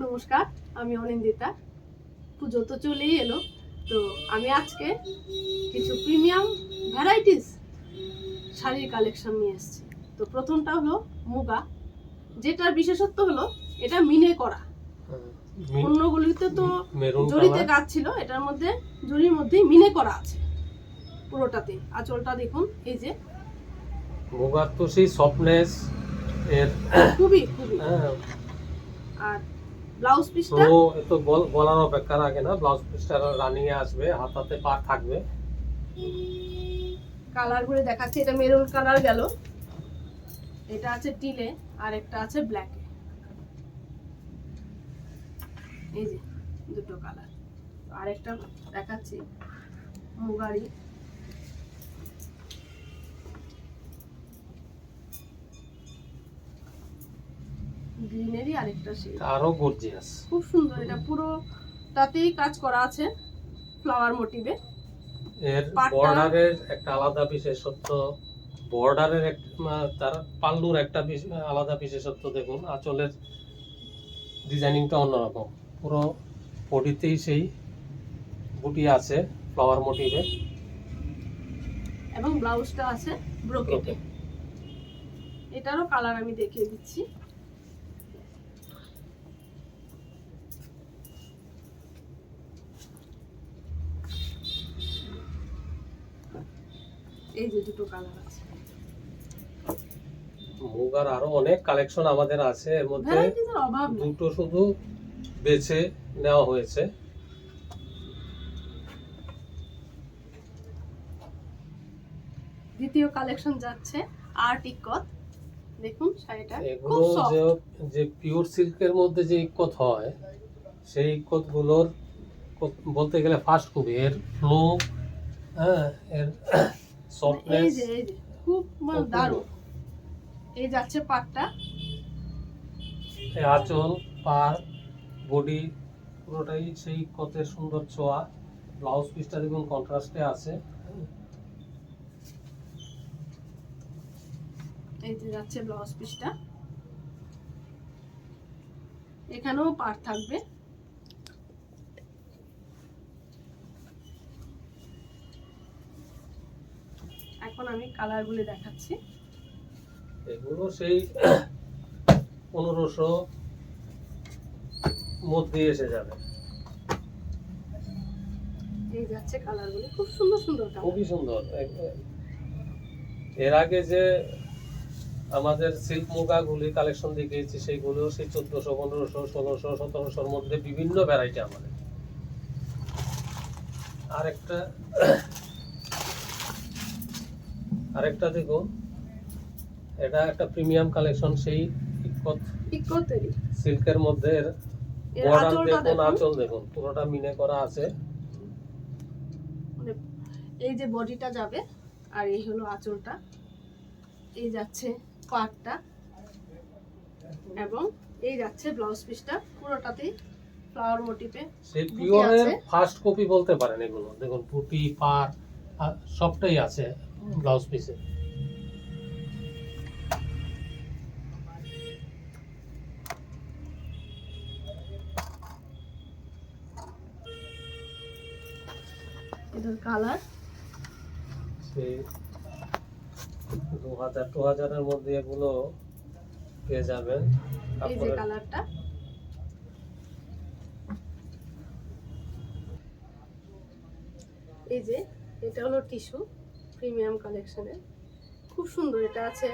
নমস্কার, আমি অনিন্দিতা। পুজো তো চলেই এলো, তো আমি আজকে কিছু প্রিমিয়াম ভ্যারাইটিস শাড়ির কালেকশন নিয়ে এসেছি। তো প্রথমটা হলো মুগা, যেটার বিশেষত্ব হলো এটা মিনে করা। অন্যগুলিতে তো জরিতে কাজ ছিল, এটার মধ্যে জরির মধ্যেই মিনে করা আছে পুরোটাতে। আঁচলটা দেখুন, এই যে মুগার তো সেই সফটনেস এর খুবই খুবই। আর ব্লাউজ পিসটা তো এত বলার অপেক্ষা রাখে না, ব্লাউজ পিসটা রানিং এ আসবে, হাতাতে পার থাকবে। কালার করে দেখাচ্ছি, এটা মেরুন কালার গেল, এটা আছে টিলে, আর একটা আছে ব্ল্যাকে। এই যে দুটো কালার। আরেকটা দেখাচ্ছি মুগারি, গ্রিনেরই আরেকটা শেড, আরো গর্জিয়াস, খুব সুন্দর। এটা পুরোটাতেই কাজ করা আছে ফ্লাওয়ার মোটিভে। এর বর্ডারের একটা আলাদা বিশেষত্ব, বর্ডারের তার পাল্লুর একটা আলাদা বিশেষত্ব দেখুন। আঁচলের ডিজাইনিংটা অন্যরকম, পুরো বডিতেই সেই বুটি আছে ফ্লাওয়ার মোটিভে, এবং ব্লাউজটা আছে ব্রোকেটে। এটারও কালার আমি দেখিয়ে দিচ্ছি। এই যে দুটো কালার আছে। মুগার আরো অনেক কালেকশন আমাদের আছে, এর মধ্যে দুটো শুধু বেছে নেওয়া হয়েছে। দ্বিতীয় কালেকশন যাচ্ছে আর্ট ইকত। দেখুন শাড়িটা এগুলো যে পিওর সিল্কের মধ্যে যে ইকত হয়, সেই ইকত গুলোর বলতে গেলে ফার্স্ট কপি। এর ফ্লো, এর সফটনেস, এই যে খুব দারুণ। এই যাচ্ছে পাটটা, আঁচল, পার, বডি পুরোটাই সেই ইকতের সুন্দর ছোঁয়া। ব্লাউজ পিসটা দেখুন কন্ট্রাস্টে আছে। এই যে যাচ্ছে ব্লাউজ পিসটা, এখানেও পাট থাকবে। এখন আমি কালারগুলো দেখাচ্ছি। এগুলো সেই 1500 মধ্যে এসে যাবে। এই যাচ্ছে কালারগুলো, খুব সুন্দর সুন্দর কালার, খুবই সুন্দর। এর আগে যে আমাদের সিল্ক মুগাগুলি কালেকশন দেখিয়েছি, সেইগুলো সেই 1400, 1500, 1600, 1700-র মধ্যে বিভিন্ন ভ্যারাইটি আমাদের। আরেকটা দেখুন, এটা একটা প্রিমিয়াম কালেকশন, সেই ইকতেরই সিল্কের মধ্যে। বর্ডার দেখুন, আঁচল দেখুন, পুরোটা মিনে করা আছে। এই যে বডিটা যাবে, আর এই হলো আঁচলটা। এই যাচ্ছে পাটটা, এবং এই যাচ্ছে ব্লাউজ পিসটা, পুরোটাতেই ফ্লাওয়ার মোটিভে। সেই পিওরের ফার্স্ট কপি বলতে পারেন এগুলো। দেখুন বুটি, পার সবটাই আছে ব্লাউজ পিসে। এটার কালার সেই 2000-2000-এর মধ্যে এগুলো পেয়ে যাবেন। এই যে কালারটা, এই যে এটা হলো টিস্যু প্রিমিয়াম কালেকশনের, খুব সুন্দর। এটা আছে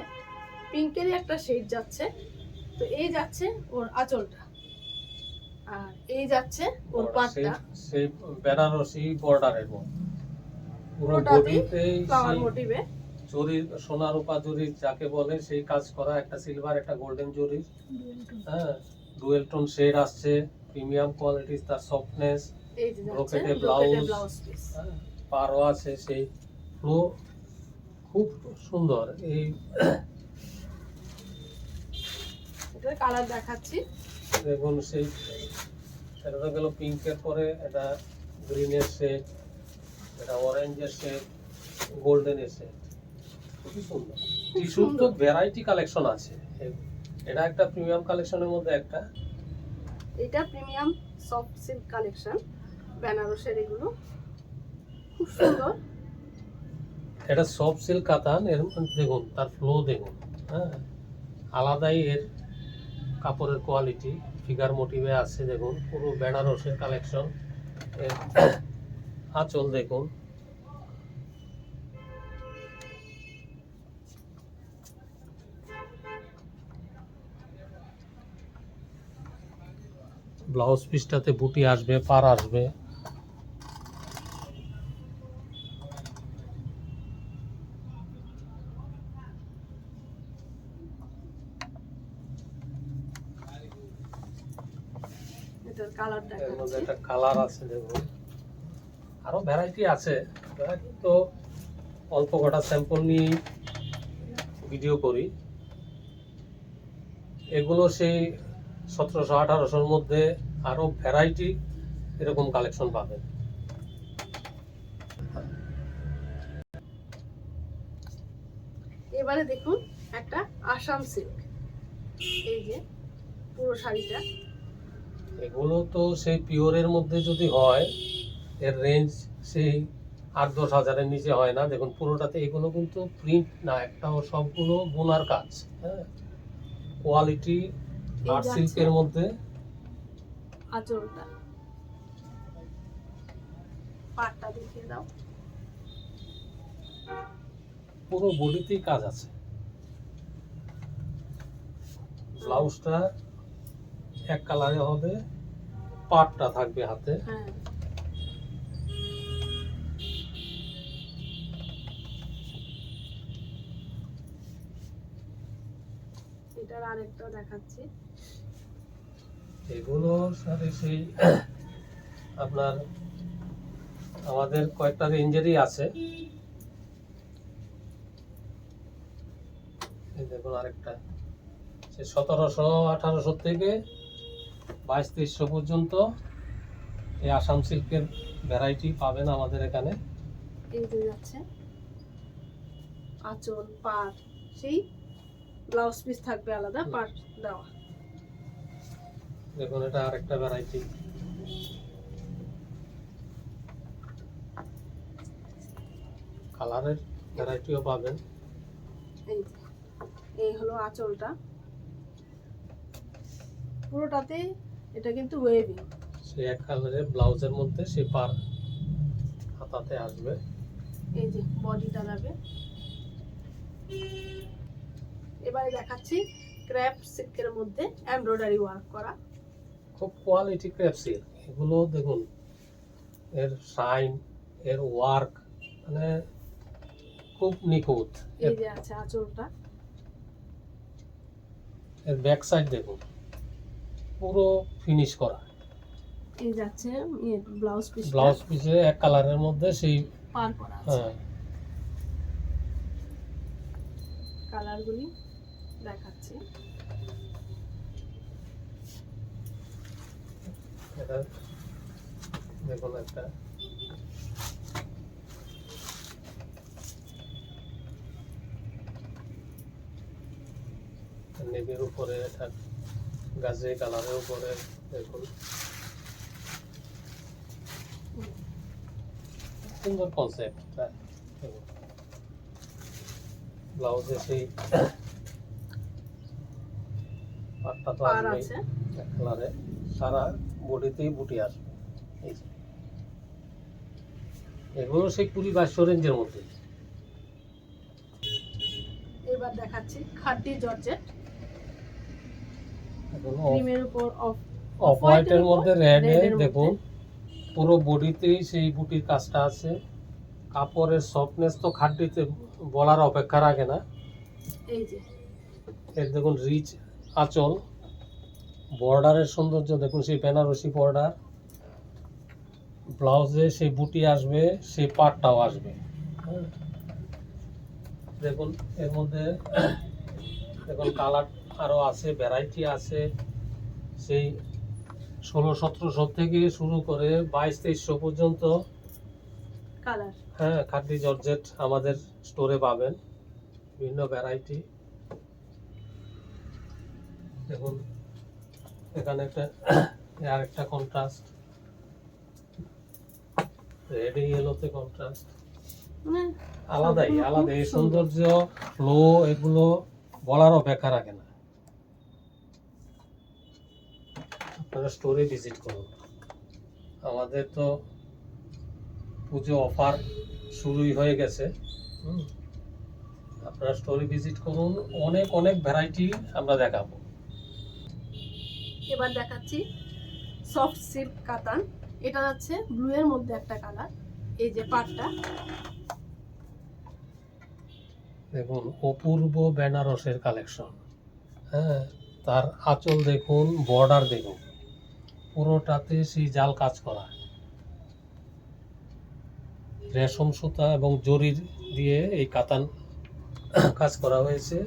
পিঙ্কেরই একটা শেড যাচ্ছে। তো এই যাচ্ছে ওর আঁচলটা, আর এই যাচ্ছে ওর পাটটা, সেই বেনারসি বর্ডারের মধ্যে পুরোটাতেই ফ্লাওয়ার মোটিভে। জরি, সোনা রূপা জরি যাকে বলে, সেই কাজ করা। একটা সিলভার, একটা গোল্ডেন জরি, ডুয়েল টোন শেড আসছে, প্রিমিয়াম কোয়ালিটি, তার সফটনেস। এই যে ব্রোকেটে ব্লাউজ পিস, পারও আছে। সেই ফ্লো খুব সুন্দর। এই এটার কালার দেখাচ্ছি, দেখুন, সেই এটা তো গেল পিঙ্কের পরে, এটা গ্রিনের শেড, এটা অরেঞ্জের শেড, গোল্ডেনের শেড। খুবই সুন্দর। টিস্যুর তো ভ্যারাইটি কালেকশন আছে। এটা একটা প্রিমিয়াম কালেকশনের মধ্যে একটা। এটা প্রিমিয়াম সফট সিল্ক কালেকশন, বেনারসের, এগুলো খুব সুন্দর। এটা সফট সিল্ক কাতান, এর মধ্যে দেখুন তার ফ্লো দেখুন, হ্যাঁ, আলাদাই এর কাপড়ের কোয়ালিটি, ফিগার মোটিভে আছে দেখুন, পুরো বেনারসের কালেকশন। এর আঁচল দেখুন, ব্লাউজ পিসটাতে বুটি আসবে, পার আসবে। এটার কালার এর মধ্যে দেখাচ্ছি। একটা কালার আছে দেখুন, আরো ভ্যারাইটি আছে। ভ্যারাইটি তো অল্প কটা স্যাম্পল নিয়ে ভিডিও করি। এগুলো সেই 1700-1800-র মধ্যে আরো ভ্যারাইটি এরকম কালেকশন পাবেন। এবারে দেখুন একটা আসাম সিল্ক, এই যে পুরো শাড়িটা। এগুলো তো সেই পিওরের মধ্যে যদি হয়, এর রেঞ্জ সেই 8-10 হাজারের নিচে হয় না। দেখুন পুরোটাতে এগুলো কিন্তু প্রিন্ট না, একটাও, সবগুলো বোনার কাজ, হ্যাঁ, কোয়ালিটি আর্ট সিল্কের মধ্যে। আঁচলটা, পাটটা দেখিয়ে দাও। পুরো বডিতেই কাজ আছে। ব্লাউজটা এক কালারে হবে, পাটটা থাকবে হাতে। হ্যাঁ, এটার আরেকটা দেখাচ্ছি। এগুলো সাথে সেই আপনার আমাদের কয়েকটা রেঞ্জেরই আছে। এই দেখুন আরেকটা, সে 1700-1800 থেকে 2200-2300 পর্যন্ত এই আসাম সিল্কের ভ্যারাইটি পাবেন আমাদের এখানে। এই যে যাচ্ছে আঁচল, পাট, সেই ব্লাউজ পিস থাকবে আলাদা, পাট দেওয়া। দেখুন এটা আরেকটা ভ্যারাইটি। কালারের ভ্যারাইটিও পাবেন। এই যে, এই হলো আঁচলটা, পুরোটাতে এটা কিন্তু ওয়েভিং। সেই এক কালারের ব্লাউজের মধ্যে সেই পার হাতাতে আসবে। এই যে বডিটা যাবে। এবারে দেখাচ্ছি ক্র্যাপ সিল্কের মধ্যে এমব্রয়ডারি ওয়ার্ক করা। খুব কোয়ালিটি ক্রেপ সিল্ক এগুলো দেখুন, এর শাইন, এর ওয়ার্ক মানে খুব নিখুঁত। এই যে আছে আঁচলটা, এর ব্যাক সাইড দেখুন, পুরো ফিনিশ করা। এই যাচ্ছে ব্লাউজ পিস, ব্লাউজ পিসে এক কালারের মধ্যে সেই, পার করা আছে। হ্যাঁ, কালারগুলি দেখাচ্ছি। এটা দেখুন একটা নেভির উপরে, এটা গাজে কালারের উপরে দেখুন, সুন্দর কনসেপ্ট। ব্লাউজে সেই পাটটা তো পার আসবেই আছে, এক কালারে, সারা বডিতেই বুটি আসবে। এই যে এগুলো সেই 20-2200 রেঞ্জের মধ্যে। এবার দেখাচ্ছি খাদ্দি জর্জেট, এখন ক্রিমের উপর অফ হোয়াইটের উপর মধ্যে রেড red এর দেখুন, মধ্যে। পুরো বডিতেই সেই বুটির কাজটা আছে। কাপড়ের সফটনেস তো খাদ্যিতে বলার অপেক্ষা রাখে না। এই যে এর দেখুন রিচ আঁচল, বর্ডারের সৌন্দর্য দেখুন, সেই বেনারসি বর্ডার, ব্লাউজে সেই বুটি আসবে, সেই পাটটাও আসবে, হ্যাঁ। দেখুন এর মধ্যে দেখুন কালার আরো আছে, ভ্যারাইটি আছে, সেই 1600-1700 থেকে শুরু করে 2200-2300 পর্যন্ত। কালার, হ্যাঁ, খাদ্দি জর্জেট আমাদের স্টোরে পাবেন, বিভিন্ন ভ্যারাইটি। দেখুন এখানে একটা আর একটা কন্ট্রাস্ট, রেড ইয়েলোতে কন্ট্রাস্ট, মানে আলাদাই সবগুলো আলাদা। খুব এই সুন্দর। সৌন্দর্য, ফ্লো, এগুলো বলার অপেক্ষা রাখে না। আপনারা স্টোরে ভিজিট করুন। আমাদের তো পুজো অফার শুরুই হয়ে গেছে। আপনারা স্টোরে ভিজিট করুন, অনেক অনেক ভ্যারাইটি আমরা দেখাবো। এবার দেখাচ্ছি সফট সিল্ক কাতান। এটা হচ্ছে ব্লু এর মধ্যে একটা কালার। এই যে পাটটা, দেখুন অপূর্ব বেনারসের কালেকশন। হ্যাঁ, তার আঁচল দেখুন, বর্ডার দেখুন, পুরোটাতে সেই জাল কাজ করা, রেশম সুতা এবং জরির দিয়ে এই কাতান কাজ করা হয়েছে।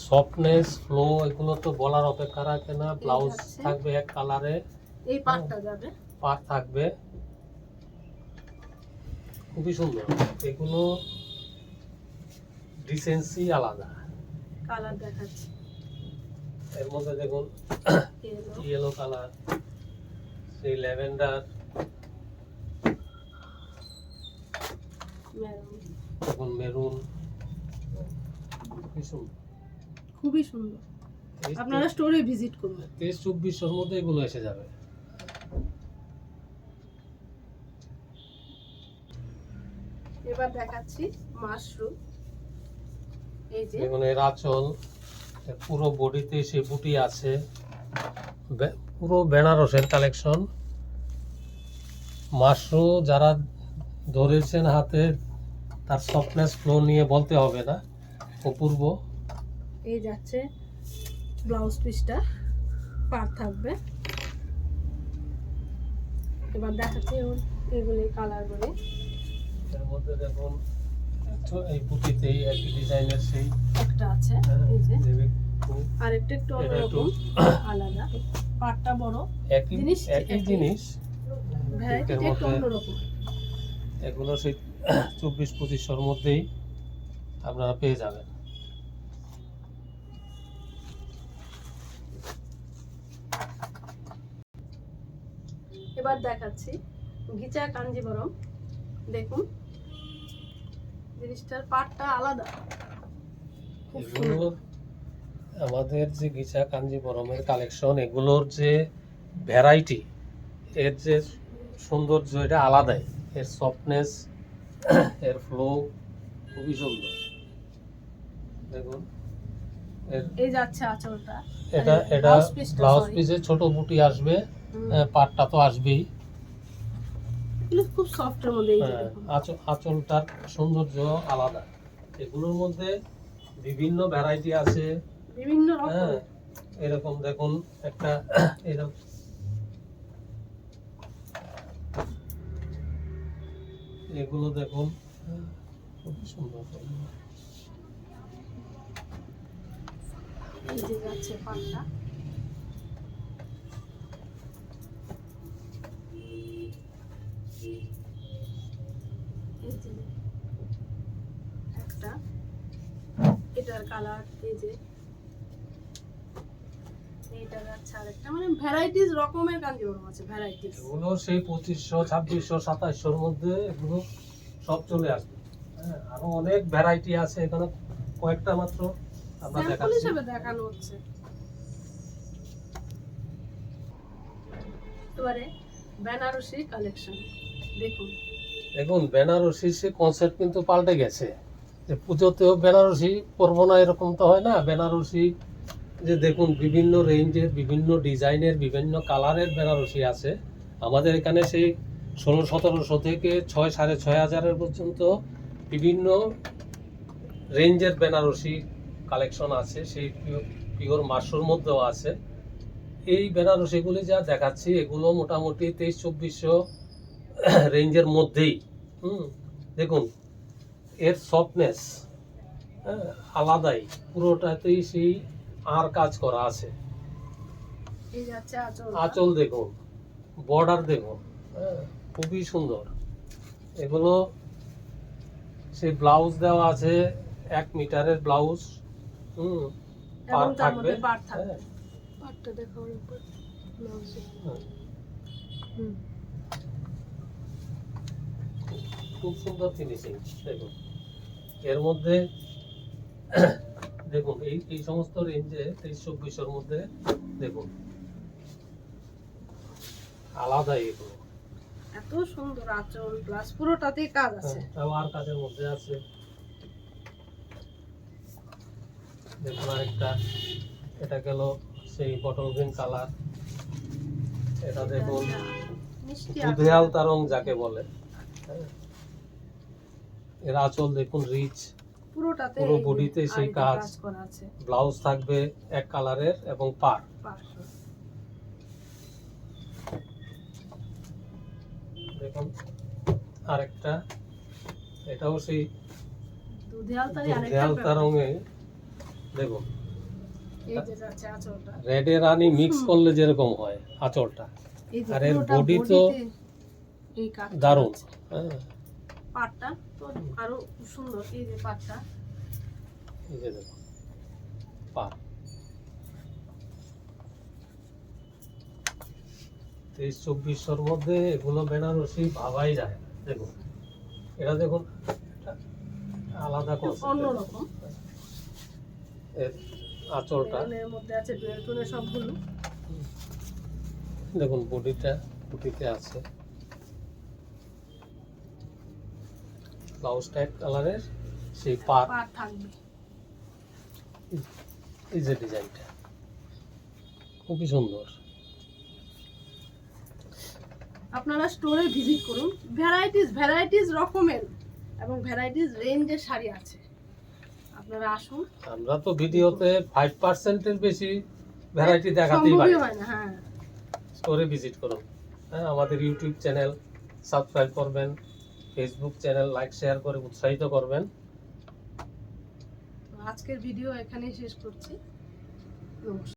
সফটনেস, ফ্লো, এগুলো তো বলার অপেক্ষা রাখে না। ব্লাউজ আছে। থাকবে এক কালারে, এই পাটটা যাবে। পাট থাকবে, খুবই সুন্দর। এগুলো ডিসেন্সি আলাদা। কালার দেখাচ্ছি, এর মধ্যে দেখুন yellow, ইয়েলো কালার, সেই ল্যাভেন্ডার, maroon। দেখুন মেরুন, খুবই সুন্দর। খুবই সুন্দর। আপনারা স্টোরে ভিজিট করুন। 23-2400 মধ্যে এগুলো এসে যাবে। এবার দেখাচ্ছি মাশরুম। এই যে দেখুন এর আঁচল, এর পুরো বডিতে সেই বুটি আছে, পুরো বেনারসের কালেকশন। মাশরুম যারা ধরেছেন হাতে, তার সফটনেস, ফ্লো নিয়ে বলতে হবে না, অপূর্ব। এই যাচ্ছে ব্লাউজ পিসটা, পার থাকবে। এবার দেখাচ্ছি এগুলি কালারগুলি। এর মধ্যে দেখুন এই বুটিতেই একই ডিজাইনের সেই একটা আছে এই যে, খুব আরেকটা একটু এটা একটু অন্যরকম আলাদা, পাটটা বড়, একই জিনিস একই একই। জিনিস, ভ্যারাইটিটা এর একটু মধ্যে অন্যরকম। এগুলো সেই 24-2500 মধ্যেই আপনারা পেয়ে যাবেন। এবার দেখাচ্ছি গিচা কাঞ্জিবরম। দেখুন জিনিসটার পাটটা আলাদা, খুব সুন্দর। এগুলোর আমাদের যে গিচা কাঞ্জিবরমের কালেকশন, এগুলোর যে ভ্যারাইটি, এর যে সৌন্দর্য, এটা আলাদাই। এর সফটনেস, এর ফ্লো খুবই সুন্দর। দেখুন এই যাচ্ছে আঁচলটা, এটা এটা ব্লাউজ পিসটা, ব্লাউজ sorry। পিসে ছোট বুটি আসবে, পাটটা তো আসবেই। এগুলো খুব সফটের মধ্যে। এই যে দেখুন, আঁচলটার সৌন্দর্য আলাদা। এগুলোর মধ্যে বিভিন্ন ভ্যারাইটি আছে। বিভিন্ন রকম। হ্যাঁ, এরকম দেখুন একটা, এরকম এগুলো দেখুন, খুবই সুন্দর। এই যে যাচ্ছে পাটটা, এই যে একটা, এটার কালার এই যে, এইটা যাচ্ছে আরেকটা, মানে ভ্যারাইটিস রকমের কাঞ্জিবরম আছে, ভ্যারাইটিস। এগুলো সেই 2500, 2600, 2700 মধ্যে এগুলো সব চলে আসবে। হ্যাঁ, আরো অনেক ভ্যারাইটি আছে, এখানে কয়েকটা মাত্র আমরা স্যাম্পল দেখাচ্ছি। হিসেবে দেখানো হচ্ছে। এবারে বেনারসি কালেকশন দেখুন। দেখুন বেনারসি সে কনসেপ্ট কিন্তু পাল্টে গেছে, যে পুজোতেও বেনারসি পরবো না এরকম তো হয় না। বেনারসি যে দেখুন বিভিন্ন রেঞ্জের, বিভিন্ন ডিজাইনের, বিভিন্ন কালারের বেনারসি আছে। আমাদের এখানে সেই 1600-1700 থেকে 6,500 পর্যন্ত বিভিন্ন রেঞ্জের বেনারসি কালেকশন আছে, সেই পিওর মাশরুর মধ্যেও আছে। এই বেনারসিগুলি যা দেখাচ্ছি, এগুলো মোটামুটি 2300-2400 রেঞ্জের মধ্যেই। দেখুন এর সফটনেস আলাদাই, পুরোটাতেই সেই আর কাজ করা আছে। এই যাচ্ছে আঁচল, আঁচল দেখুন, বর্ডার দেখুন, খুবই সুন্দর। এগুলো সেই ব্লাউজ দেওয়া আছে, 1 মিটারের ব্লাউজ, এবং তার থাকবে। মধ্যে পাট থাকবে। হ্যাঁ, পাটটা দেখাও একবার। ব্লাউজে হ্যাঁ, হুম খুব সুন্দর ফিনিশিং। দেখুন এর মধ্যে দেখুন এই সমস্ত রেঞ্জে 23-24 মধ্যে দেখুন আলাদা এগুলো। এত সুন্দর আঁচল প্লাস পুরোটাতেই কাজ আছে। তাও আর কাজের মধ্যে আছে। দেখুন আরেকটা, এটা গেল সেই বটল গ্রিন কালার। এটা দেখুন মিষ্টি দুধে আলতা রং যাকে বলে। হ্যাঁ। এর আঁচল দেখুন রিচ, পুরোটাতে পুরো এই যে বডিতে সেই আরিতে কাজ। করা আছে। ব্লাউজ থাকবে এক কালারের এবং পার। পাঁচশো। দেখুন আরেকটা, এটাও সেই দুধে আলতারই দুধে আরেকটা আলতা ব্যাপার। রঙে। দেখুন এই যে যাচ্ছে আঁচলটা, রেডে রানি মিক্স করলে যেরকম হয় আঁচলটা, এই যে আর এর পুরোটা বডি তো বডিতে এই কাজ দারুণ। হ্যাঁ পাটটা তো আরো সুন্দর। এই যে পাটটা এই যে দেখুন পার 23-24 মধ্যে এগুলো বেনারসি ভাবাই যায়। দেখুন এটা দেখুন এটা আলাদা কনসেপ্ট। অন্যরকম। এর আঁচলটা এর মধ্যে আছে ডুয়েল টোনের সবগুলো। দেখুন বডিতে আছে ব্লাউজ টাইপ কালারের সেই পার। পাট থাকবে। এই যে ডিজাইনটা খুবই সুন্দর। আপনারা স্টোরে ভিজিট করুন, ভ্যারাইটিস রকমের এবং ভ্যারাইটিস রেঞ্জের শাড়ি আছে। আপনারা আসুন। আমরা তো ভিডিওতে 5% এর বেশি ভ্যারাইটি দেখাতেই পারি। সম্ভবই হয় না। হ্যাঁ, স্টোরে ভিজিট করুন। হ্যাঁ, আমাদের ইউটিউব চ্যানেল সাবস্ক্রাইব করবেন, ফেসবুক চ্যানেল লাইক শেয়ার করে উৎসাহিত করবেন। তো আজকের ভিডিও এখানেই শেষ করছি। নমস্কার।